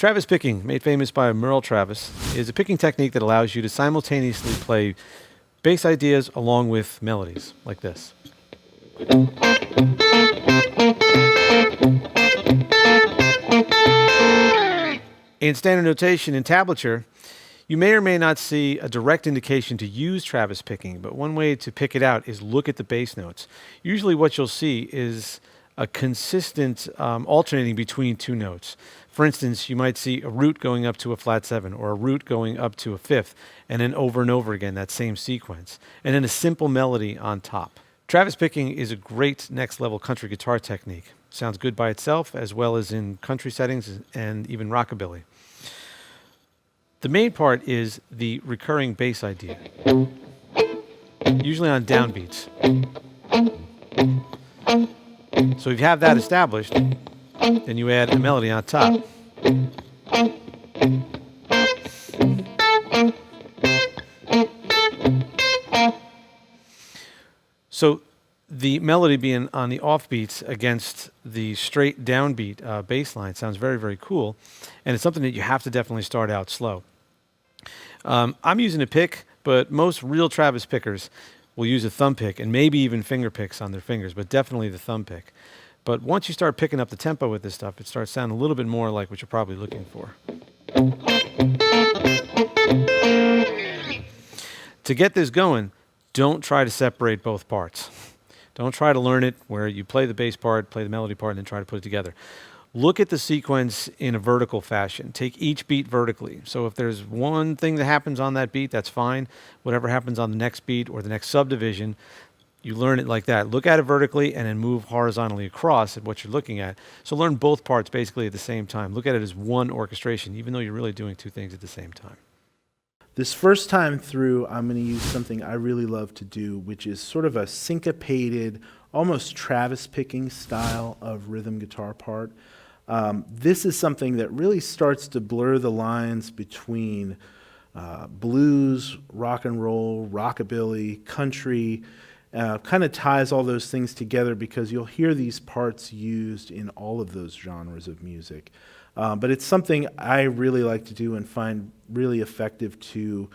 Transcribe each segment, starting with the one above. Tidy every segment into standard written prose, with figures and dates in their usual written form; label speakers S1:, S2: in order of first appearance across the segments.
S1: Travis picking, made famous by Merle Travis, is a picking technique that allows you to simultaneously play bass ideas along with melodies, like this. In standard notation in tablature, you may or may not see a direct indication to use Travis picking, but one way to pick it out is look at the bass notes. Usually what you'll see is a consistent alternating between two notes. For instance, you might see a root going up to a flat 7 or a root going up to a 5th, and then over and over again, that same sequence, and then a simple melody on top. Travis picking is a great next level country guitar technique. Sounds good by itself as well as in country settings and even rockabilly. The main part is the recurring bass idea, usually on downbeats. So if you have that established, then you add a melody on top. So the melody being on the offbeats against the straight downbeat bass line sounds very, very cool. And it's something that you have to definitely start out slow. I'm using a pick, but most real Travis pickers will use a thumb pick and maybe even finger picks on their fingers, but definitely the thumb pick. But once you start picking up the tempo with this stuff, it starts sounding a little bit more like what you're probably looking for. To get this going, don't try to separate both parts. Don't try to learn it where you play the bass part, play the melody part, and then try to put it together. Look at the sequence in a vertical fashion. Take each beat vertically. So if there's one thing that happens on that beat, that's fine. Whatever happens on the next beat or the next subdivision, you learn it like that. Look at it vertically and then move horizontally across at what you're looking at. So learn both parts basically at the same time. Look at it as one orchestration, even though you're really doing two things at the same time.
S2: This first time through, I'm going to use something I really love to do, which is sort of a syncopated, almost Travis picking style of rhythm guitar part. This is something that really starts to blur the lines between blues, rock and roll, rockabilly, country, kind of ties all those things together because you'll hear these parts used in all of those genres of music. But it's something I really like to do and find really effective to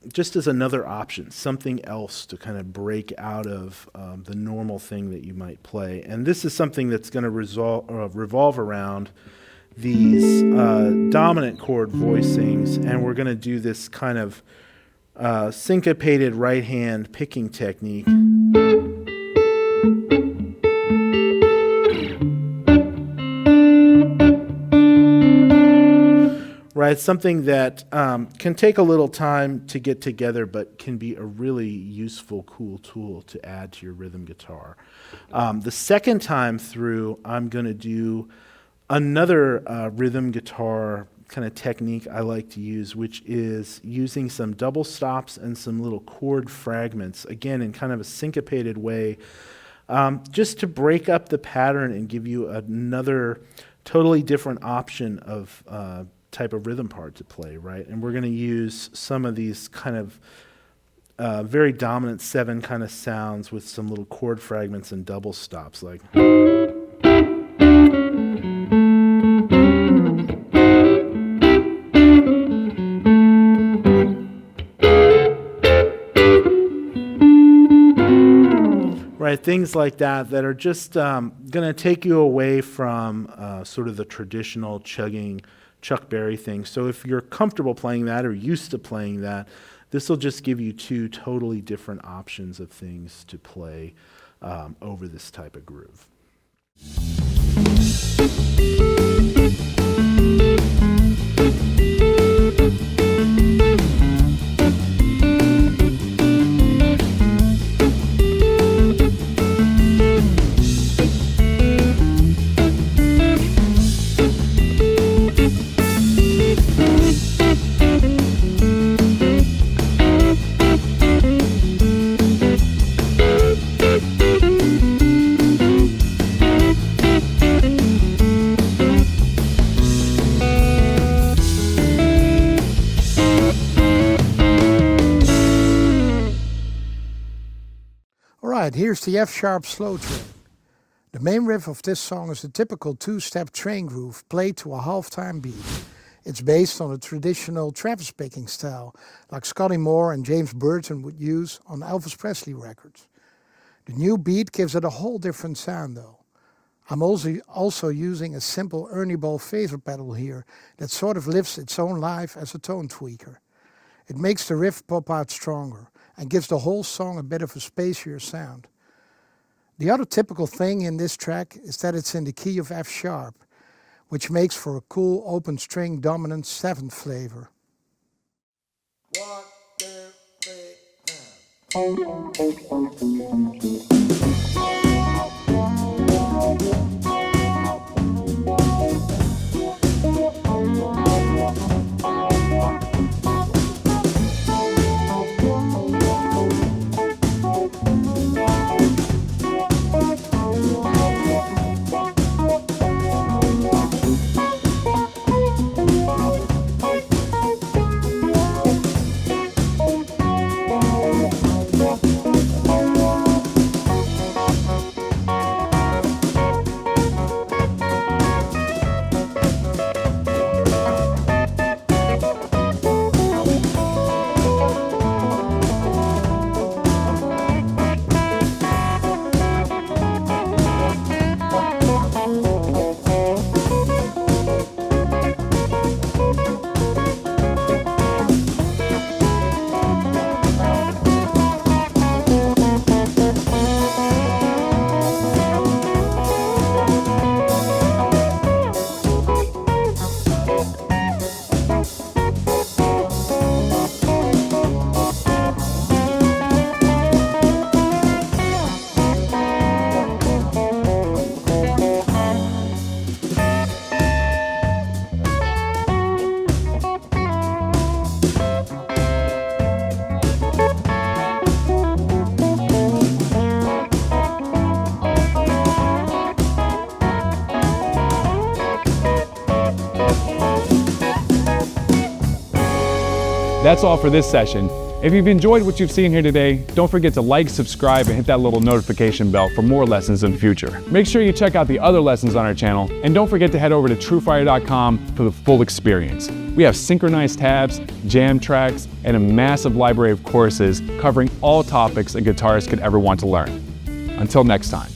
S2: just as another option, something else to kind of break out of the normal thing that you might play. And this is something that's going to revolve around these dominant chord voicings, and we're going to do this kind of syncopated right hand picking technique. Right, something that can take a little time to get together, but can be a really useful, cool tool to add to your rhythm guitar. The second time through, I'm going to do another rhythm guitar kind of technique I like to use, which is using some double stops and some little chord fragments, again, in kind of a syncopated way, just to break up the pattern and give you another totally different option of type of rhythm part to play, right? And we're going to use some of these kind of very dominant 7 kind of sounds with some little chord fragments and double stops, like. Right, things like that that are just going to take you away from sort of the traditional chugging Chuck Berry thing. So if you're comfortable playing that or used to playing that, this will just give you 2 totally different options of things to play over this type of groove.
S3: Here's the F-sharp slow trim. The main riff of this song is a typical two-step train groove played to a half-time beat. It's based on a traditional Travis picking style, like Scotty Moore and James Burton would use on Elvis Presley records. The new beat gives it a whole different sound though. I'm also using a simple Ernie Ball phaser pedal here that sort of lives its own life as a tone tweaker. It makes the riff pop out stronger and gives the whole song a bit of a spacier sound. The other typical thing in this track is that it's in the key of F sharp, which makes for a cool open string dominant 7th flavor.
S4: 1, 2, 3,
S5: That's all for this session. If you've enjoyed what you've seen here today, don't forget to like, subscribe, and hit that little notification bell for more lessons in the future. Make sure you check out the other lessons on our channel, and don't forget to head over to TrueFire.com for the full experience. We have synchronized tabs, jam tracks, and a massive library of courses covering all topics a guitarist could ever want to learn. Until next time.